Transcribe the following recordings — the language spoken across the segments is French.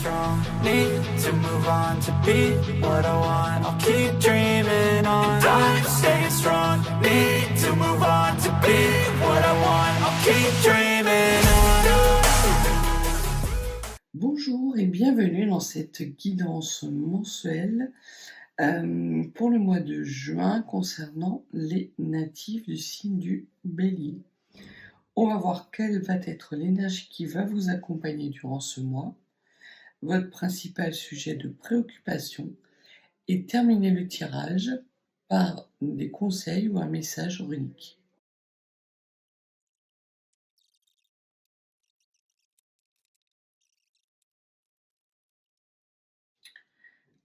strong, need to move on to be what I want. I'll keep dreaming on. And I'm staying strong, need to move on to be what I want. I'll keep dreaming on. Bonjour et bienvenue dans cette guidance mensuelle pour le mois de juin concernant les natifs du signe du Bélier. On va voir quelle va être l'énergie qui va vous accompagner durant ce mois, votre principal sujet de préoccupation, et terminer le tirage par des conseils ou un message runique.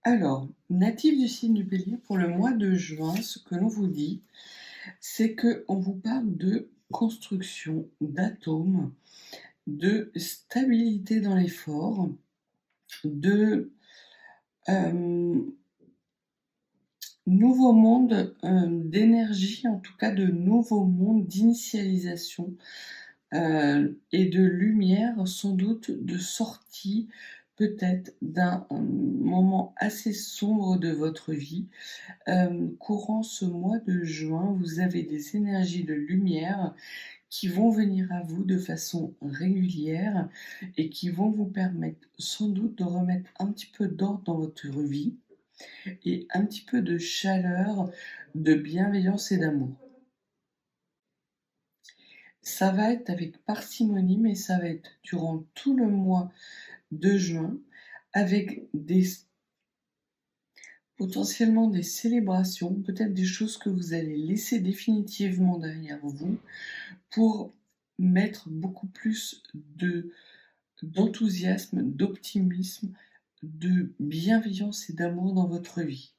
Alors, natif du signe du Bélier, pour le mois de juin, ce que l'on vous dit, c'est qu'on vous parle de construction d'atomes, de stabilité dans l'effort, de nouveau monde d'énergie, en tout cas de nouveau monde d'initialisation et de lumière, sans doute de sortie peut-être d'un moment assez sombre de votre vie. Courant ce mois de juin, vous avez des énergies de lumière qui vont venir à vous de façon régulière et qui vont vous permettre sans doute de remettre un petit peu d'ordre dans votre vie et un petit peu de chaleur, de bienveillance et d'amour. Ça va être avec parcimonie, mais ça va être durant tout le mois de juin, avec potentiellement des célébrations, peut-être des choses que vous allez laisser définitivement derrière vous pour mettre beaucoup plus d'enthousiasme, d'optimisme, de bienveillance et d'amour dans votre vie.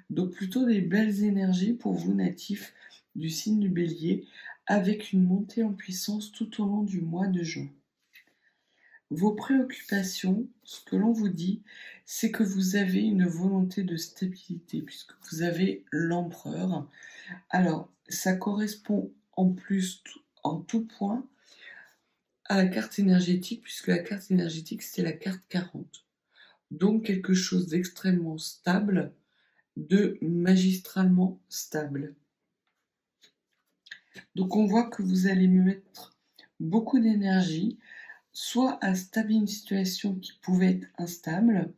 Donc plutôt des belles énergies pour vous natifs du signe du Bélier, avec une montée en puissance tout au long du mois de juin. Vos préoccupations, ce que l'on vous dit, c'est que vous avez une volonté de stabilité, puisque vous avez l'empereur. Alors, ça correspond en plus, en tout point, à la carte énergétique, puisque la carte énergétique, c'est la carte 40. Donc, quelque chose d'extrêmement stable, de magistralement stable. Donc, on voit que vous allez mettre beaucoup d'énergie, soit à stabiliser une situation qui pouvait être instable,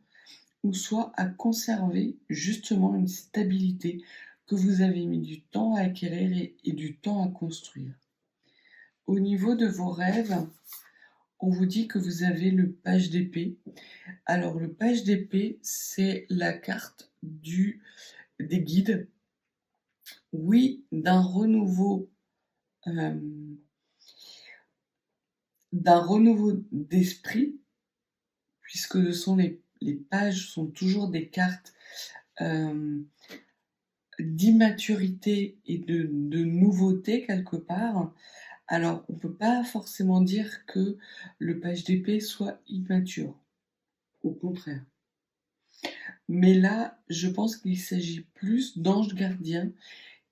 ou soit à conserver justement une stabilité que vous avez mis du temps à acquérir et du temps à construire. Au niveau de vos rêves, on vous dit que vous avez le page d'épée. Alors le page d'épée, c'est la carte des guides. Oui, d'un renouveau d'esprit, puisque les pages sont toujours des cartes d'immaturité et de nouveauté quelque part. Alors, on ne peut pas forcément dire que le page d'épée soit immature, au contraire. Mais là, je pense qu'il s'agit plus d'anges gardiens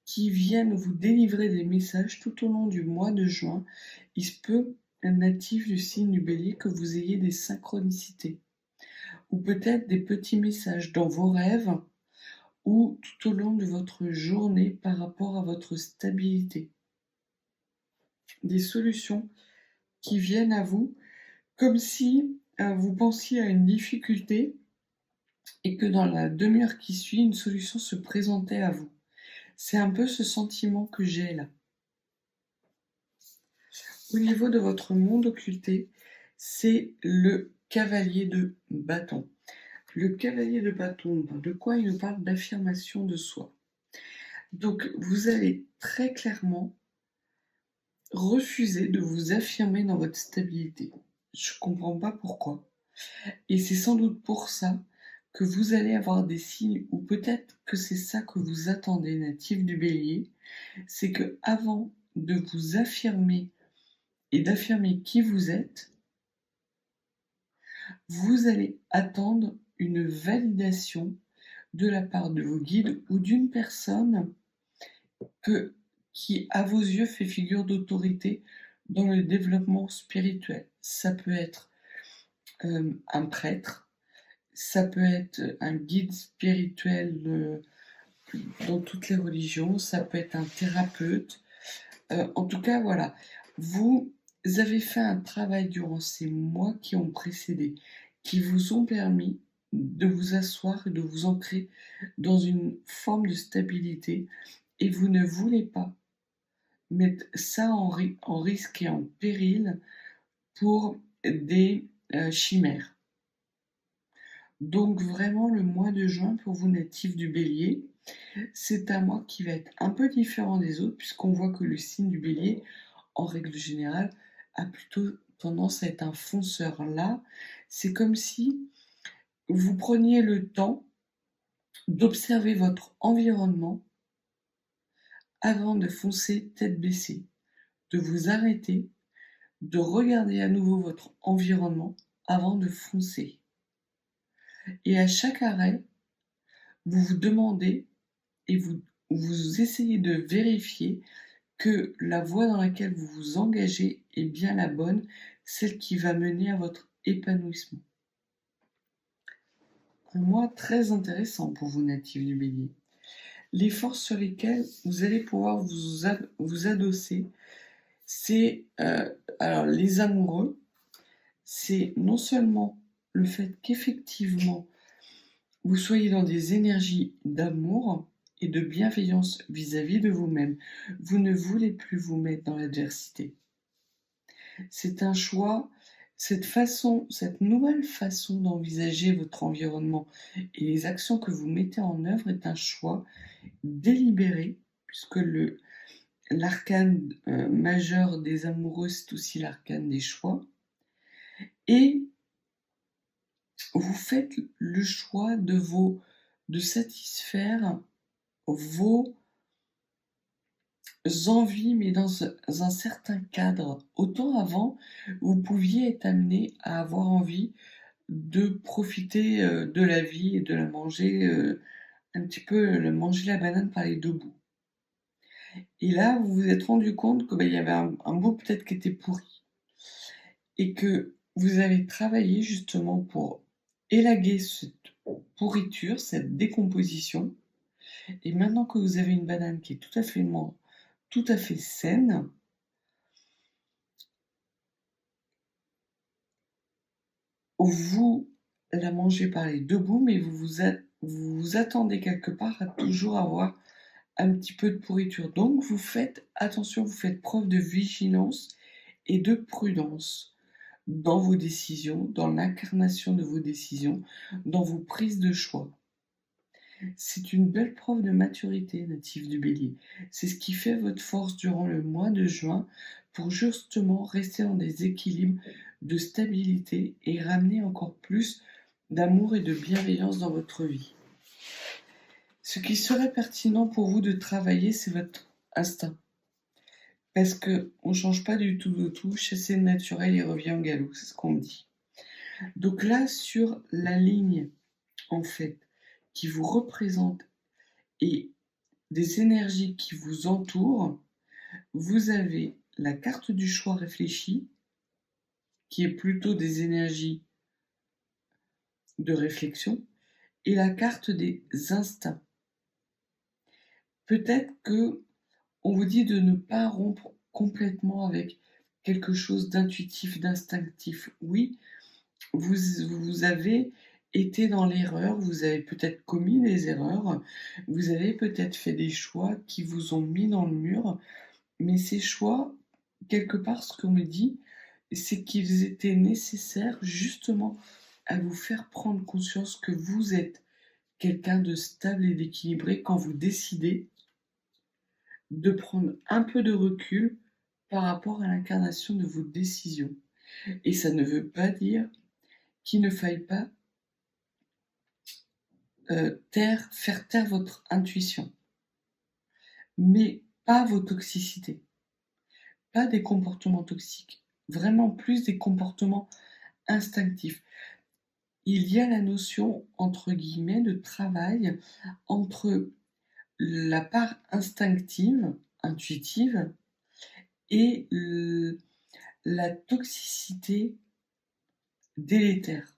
qui viennent vous délivrer des messages tout au long du mois de juin. Il se peut, natif du signe du Bélier, que vous ayez des synchronicités, ou peut-être des petits messages dans vos rêves, ou tout au long de votre journée par rapport à votre stabilité. Des solutions qui viennent à vous comme si vous pensiez à une difficulté et que dans la demi-heure qui suit, une solution se présentait à vous. C'est un peu ce sentiment que j'ai là. Au niveau de votre monde occulté, c'est le cavalier de bâton. Le cavalier de bâton, de quoi il nous parle? D'affirmation de soi. Donc, vous allez très clairement refuser de vous affirmer dans votre stabilité. Je ne comprends pas pourquoi. Et c'est sans doute pour ça que vous allez avoir des signes, ou peut-être que c'est ça que vous attendez, natif du Bélier, c'est que avant de vous affirmer et d'affirmer qui vous êtes, vous allez attendre une validation de la part de vos guides ou d'une personne qui, à vos yeux, fait figure d'autorité dans le développement spirituel. Ça peut être un prêtre, Ça peut être un guide spirituel dans toutes les religions, ça peut être un thérapeute. En tout cas, voilà, vous avez fait un travail durant ces mois qui ont précédé, qui vous ont permis de vous asseoir et de vous ancrer dans une forme de stabilité et vous ne voulez pas mettre ça en risque et en péril pour des chimères. Donc vraiment le mois de juin pour vous natifs du Bélier, c'est un mois qui va être un peu différent des autres puisqu'on voit que le signe du Bélier, en règle générale, a plutôt tendance à être un fonceur. Là, c'est comme si vous preniez le temps d'observer votre environnement avant de foncer tête baissée, de vous arrêter, de regarder à nouveau votre environnement avant de foncer. Et à chaque arrêt, vous vous demandez et vous essayez de vérifier que la voie dans laquelle vous vous engagez est bien la bonne, celle qui va mener à votre épanouissement. Un mois très intéressant pour vous natifs du Bélier. Les forces sur lesquelles vous allez pouvoir vous adosser, c'est alors les amoureux, c'est non seulement le fait qu'effectivement vous soyez dans des énergies d'amour et de bienveillance vis-à-vis de vous-même. Vous ne voulez plus vous mettre dans l'adversité. C'est un choix, cette nouvelle façon d'envisager votre environnement et les actions que vous mettez en œuvre est un choix délibéré, puisque l'arcane majeur des amoureux, c'est aussi l'arcane des choix. Et vous faites le choix de satisfaire vos envies, mais dans un certain cadre. Autant avant, vous pouviez être amené à avoir envie de profiter de la vie et de la manger un petit peu, manger la banane par les deux bouts. Et là, vous vous êtes rendu compte qu'il y avait un bout peut-être qui était pourri. Et que vous avez travaillé justement pour élaguer cette pourriture, cette décomposition. Et maintenant que vous avez une banane qui est tout à fait saine, vous la mangez par les deux bouts, mais vous vous attendez quelque part à toujours avoir un petit peu de pourriture. Donc vous faites attention, vous faites preuve de vigilance et de prudence dans vos décisions, dans l'incarnation de vos décisions, dans vos prises de choix. C'est une belle preuve de maturité, natif du Bélier. C'est ce qui fait votre force durant le mois de juin pour justement rester dans des équilibres de stabilité et ramener encore plus d'amour et de bienveillance dans votre vie. Ce qui serait pertinent pour vous de travailler, c'est votre instinct. Parce qu'on ne change pas du tout de tout, chasser le naturel et revient au galop, c'est ce qu'on me dit. Donc là, sur la ligne, en fait, qui vous représente et des énergies qui vous entourent, vous avez la carte du choix réfléchi, qui est plutôt des énergies de réflexion, et la carte des instincts. Peut-être que on vous dit de ne pas rompre complètement avec quelque chose d'intuitif, d'instinctif. Oui, vous avez été dans l'erreur, vous avez peut-être commis des erreurs, vous avez peut-être fait des choix qui vous ont mis dans le mur, mais ces choix, quelque part, ce qu'on me dit, c'est qu'ils étaient nécessaires justement à vous faire prendre conscience que vous êtes quelqu'un de stable et d'équilibré quand vous décidez de prendre un peu de recul par rapport à l'incarnation de vos décisions. Et ça ne veut pas dire qu'il ne faille pas faire taire votre intuition, mais pas vos toxicités, pas des comportements toxiques, vraiment plus des comportements instinctifs. Il y a la notion, entre guillemets, de travail entre la part instinctive, intuitive, et la toxicité délétère.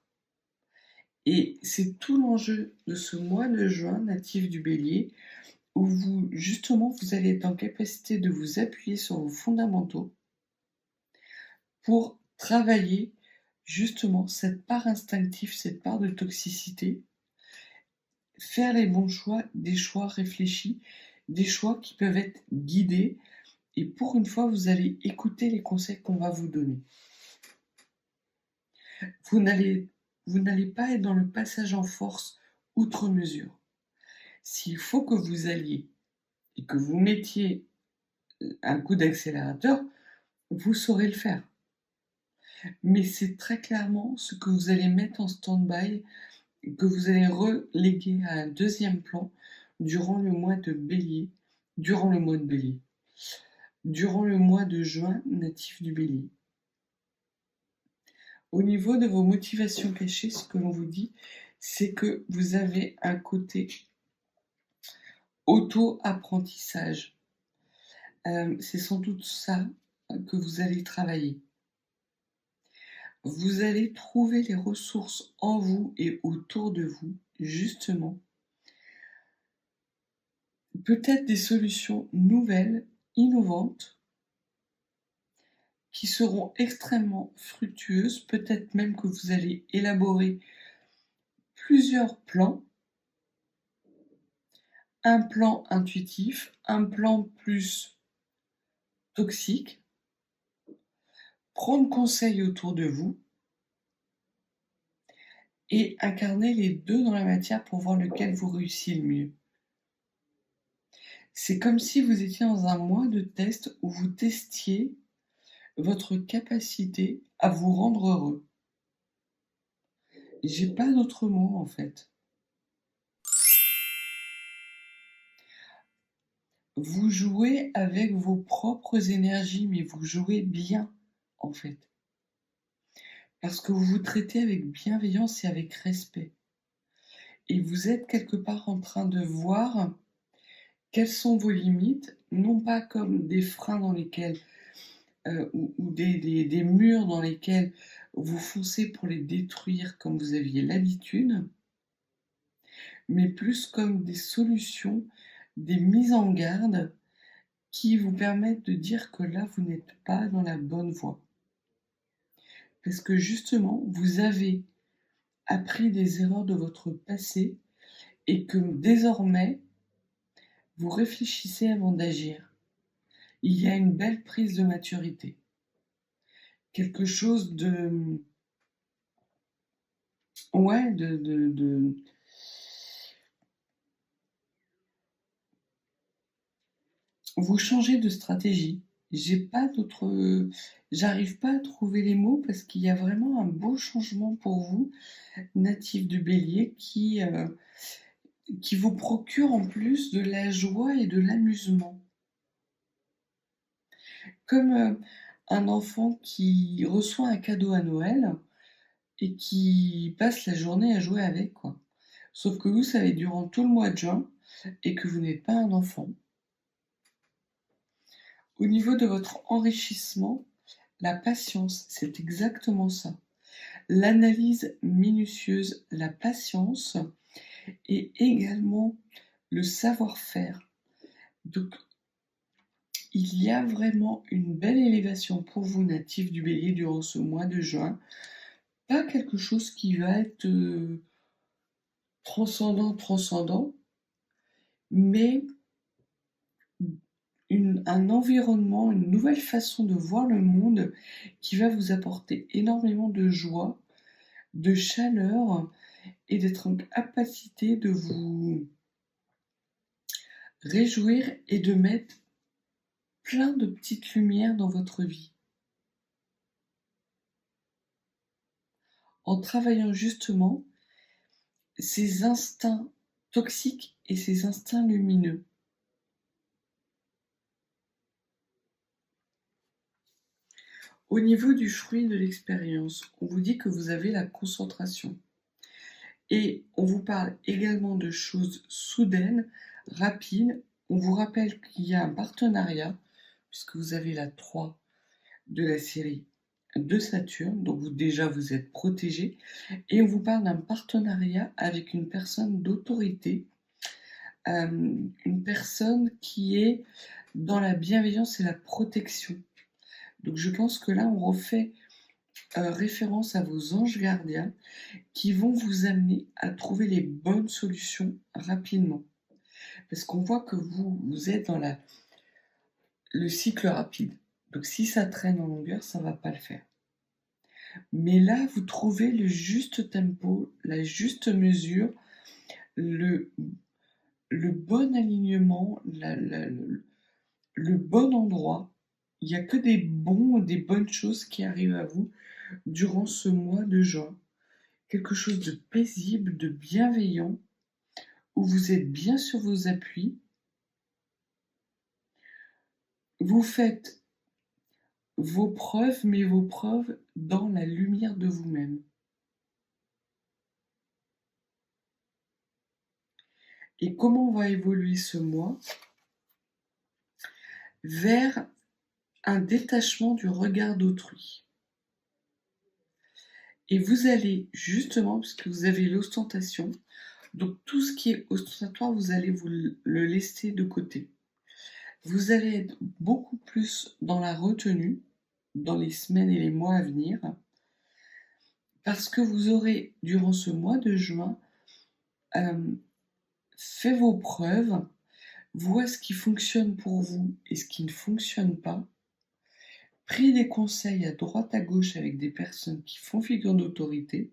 Et c'est tout l'enjeu de ce mois de juin natif du Bélier, où vous allez être en capacité de vous appuyer sur vos fondamentaux pour travailler justement cette part instinctive, cette part de toxicité, faire les bons choix, des choix réfléchis, des choix qui peuvent être guidés. Et pour une fois, vous allez écouter les conseils qu'on va vous donner. Vous n'allez pas être dans le passage en force outre mesure. S'il faut que vous alliez et que vous mettiez un coup d'accélérateur, vous saurez le faire. Mais c'est très clairement ce que vous allez mettre en stand-by, que vous allez reléguer à un deuxième plan durant le mois de Bélier, durant le mois de juin natif du Bélier. Au niveau de vos motivations cachées, ce que l'on vous dit, c'est que vous avez un côté auto-apprentissage. C'est sans doute ça que vous allez travailler. Vous allez trouver les ressources en vous et autour de vous, justement. Peut-être des solutions nouvelles, innovantes, qui seront extrêmement fructueuses. Peut-être même que vous allez élaborer plusieurs plans. Un plan intuitif, un plan plus toxique. Prendre conseil autour de vous et incarner les deux dans la matière pour voir lequel vous réussit le mieux. C'est comme si vous étiez dans un mois de test où vous testiez votre capacité à vous rendre heureux. J'ai pas d'autre mot en fait. Vous jouez avec vos propres énergies, mais vous jouez bien en fait. Parce que vous vous traitez avec bienveillance et avec respect. Et vous êtes quelque part en train de voir quelles sont vos limites, non pas comme des freins dans lesquels, ou des murs dans lesquels vous foncez pour les détruire comme vous aviez l'habitude, mais plus comme des solutions, des mises en garde qui vous permettent de dire que là, vous n'êtes pas dans la bonne voie. Parce que justement, vous avez appris des erreurs de votre passé et que désormais, vous réfléchissez avant d'agir. Il y a une belle prise de maturité. Quelque chose de... Ouais, Vous changez de stratégie. J'arrive pas à trouver les mots parce qu'il y a vraiment un beau changement pour vous, natif du Bélier, qui vous procure en plus de la joie et de l'amusement. Comme un enfant qui reçoit un cadeau à Noël et qui passe la journée à jouer avec, quoi. Sauf que vous, ça va être durant tout le mois de juin et que vous n'êtes pas un enfant. Au niveau de votre enrichissement, la patience, c'est exactement ça. L'analyse minutieuse, la patience et également le savoir-faire. Donc, il y a vraiment une belle élévation pour vous, natifs du Bélier, durant ce mois de juin. Pas quelque chose qui va être transcendant, mais un environnement, une nouvelle façon de voir le monde qui va vous apporter énormément de joie, de chaleur et d'être en capacité de vous réjouir et de mettre plein de petites lumières dans votre vie. En travaillant justement ces instincts toxiques et ces instincts lumineux. Au niveau du fruit de l'expérience, on vous dit que vous avez la concentration. Et on vous parle également de choses soudaines, rapides. On vous rappelle qu'il y a un partenariat, puisque vous avez la 3 de la série de Saturne, donc vous êtes protégé et on vous parle d'un partenariat avec une personne d'autorité, une personne qui est dans la bienveillance et la protection. Donc je pense que là, on refait, référence à vos anges gardiens qui vont vous amener à trouver les bonnes solutions rapidement. Parce qu'on voit que vous êtes dans le cycle rapide. Donc si ça traîne en longueur, ça va pas le faire. Mais là, vous trouvez le juste tempo, la juste mesure, le bon alignement, le bon endroit. Il y a que des bonnes choses qui arrivent à vous durant ce mois de juin. Quelque chose de paisible, de bienveillant, où vous êtes bien sur vos appuis. Vous faites vos preuves, mais vos preuves dans la lumière de vous-même. Et comment va évoluer ce mois? Vers un détachement du regard d'autrui. Et vous allez justement, puisque vous avez l'ostentation, donc tout ce qui est ostentatoire, vous allez vous le laisser de côté. Vous allez être beaucoup plus dans la retenue dans les semaines et les mois à venir, parce que vous aurez, durant ce mois de juin, fait vos preuves, voit ce qui fonctionne pour vous et ce qui ne fonctionne pas, pris des conseils à droite à gauche avec des personnes qui font figure d'autorité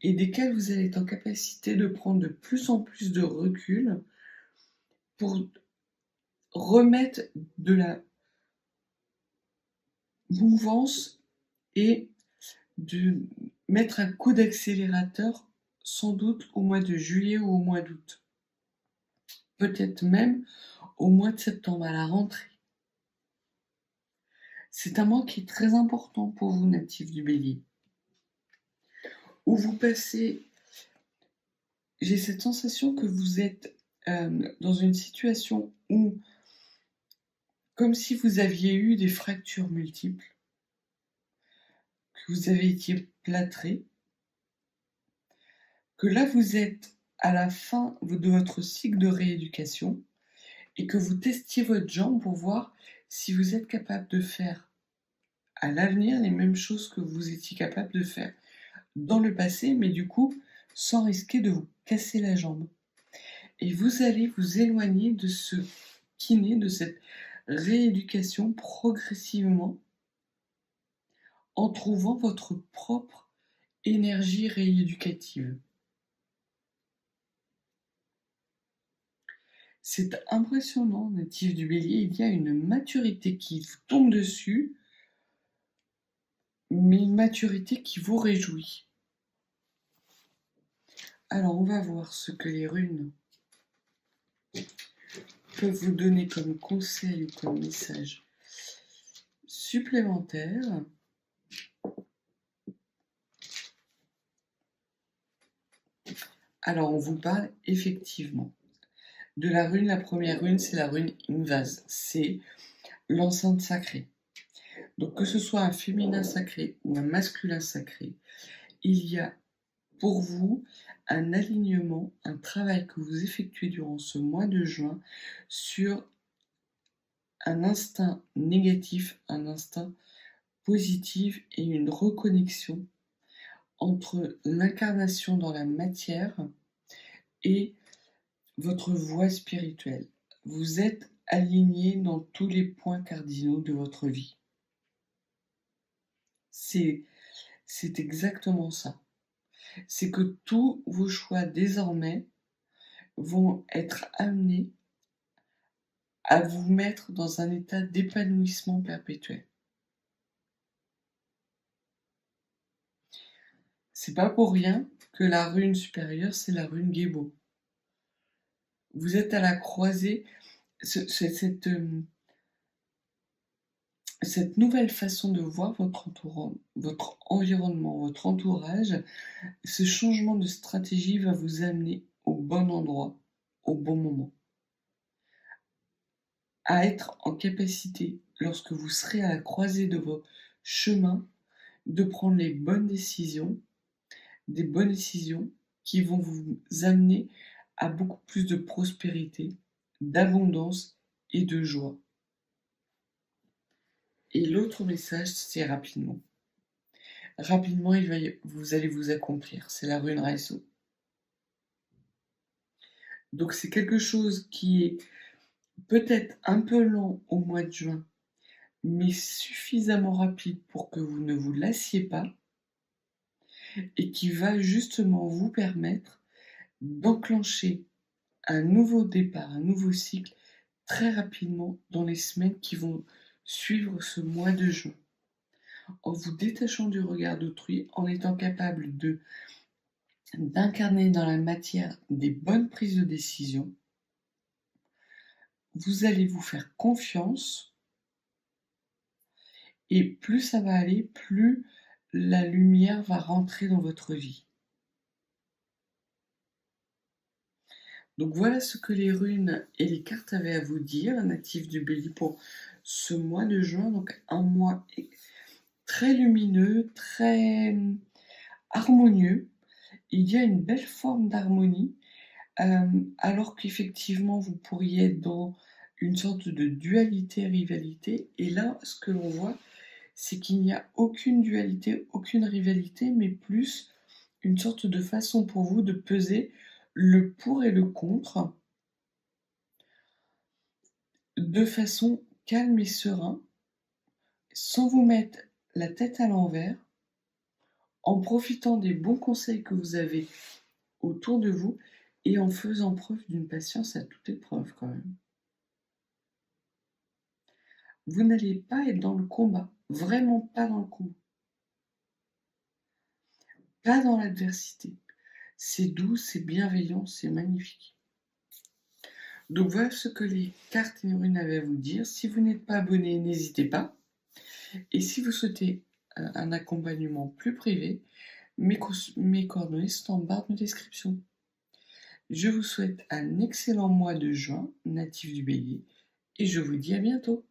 et desquelles vous allez être en capacité de prendre de plus en plus de recul pour remettre de la mouvance et de mettre un coup d'accélérateur sans doute au mois de juillet ou au mois d'août. Peut-être même au mois de septembre, à la rentrée. C'est un mois qui est très important pour vous, natifs du Bélier. Où vous passez, j'ai cette sensation que vous êtes dans une situation où, comme si vous aviez eu des fractures multiples, que vous avez été plâtré, que là vous êtes à la fin de votre cycle de rééducation et que vous testiez votre jambe pour voir si vous êtes capable de faire à l'avenir les mêmes choses que vous étiez capable de faire dans le passé, mais du coup sans risquer de vous casser la jambe. Et vous allez vous éloigner de ce kiné, de cette rééducation progressivement en trouvant votre propre énergie rééducative. C'est impressionnant, natif du Bélier, il y a une maturité qui vous tombe dessus, mais une maturité qui vous réjouit. Alors, on va voir ce que les runes peuvent vous donner comme conseil ou comme message supplémentaire. Alors, on vous parle effectivement de la rune. La première rune, c'est la rune Invase, c'est l'enceinte sacrée. Donc, que ce soit un féminin sacré ou un masculin sacré, il y a pour vous un alignement, un travail que vous effectuez durant ce mois de juin sur un instinct négatif, un instinct positif et une reconnexion entre l'incarnation dans la matière et votre voie spirituelle. Vous êtes aligné dans tous les points cardinaux de votre vie. C'est exactement ça. C'est que tous vos choix désormais vont être amenés à vous mettre dans un état d'épanouissement perpétuel. C'est pas pour rien que la rune supérieure, c'est la rune Gébo. Vous êtes à la croisée, cette nouvelle façon de voir votre environnement, votre entourage, ce changement de stratégie va vous amener au bon endroit, au bon moment. À être en capacité, lorsque vous serez à la croisée de vos chemins, de prendre les bonnes décisions, des bonnes décisions qui vont vous amener à beaucoup plus de prospérité, d'abondance et de joie. Et l'autre message, c'est rapidement. Rapidement, vous allez vous accomplir. C'est la rune Raizo. Donc c'est quelque chose qui est peut-être un peu lent au mois de juin, mais suffisamment rapide pour que vous ne vous lassiez pas et qui va justement vous permettre d'enclencher un nouveau départ, un nouveau cycle très rapidement dans les semaines qui vont suivre ce mois de juin. En vous détachant du regard d'autrui, en étant capable d'incarner dans la matière des bonnes prises de décision, vous allez vous faire confiance et plus ça va aller, plus la lumière va rentrer dans votre vie. Donc voilà ce que les runes et les cartes avaient à vous dire, natifs du Bélier, pour ce mois de juin. Donc un mois très lumineux, très harmonieux. Il y a une belle forme d'harmonie, alors qu'effectivement vous pourriez être dans une sorte de dualité, rivalité. Et là, ce que l'on voit, c'est qu'il n'y a aucune dualité, aucune rivalité, mais plus une sorte de façon pour vous de peser le pour et le contre de façon calme et serein, sans vous mettre la tête à l'envers, en profitant des bons conseils que vous avez autour de vous et en faisant preuve d'une patience à toute épreuve quand même. Vous n'allez pas être dans le combat, vraiment pas dans le combat, pas dans l'adversité. C'est doux, c'est bienveillant, c'est magnifique. Donc voilà ce que les cartes et les runes avaient à vous dire. Si vous n'êtes pas abonné, n'hésitez pas. Et si vous souhaitez un accompagnement plus privé, mes coordonnées sont en barre de description. Je vous souhaite un excellent mois de juin, natif du Bélier, et je vous dis à bientôt.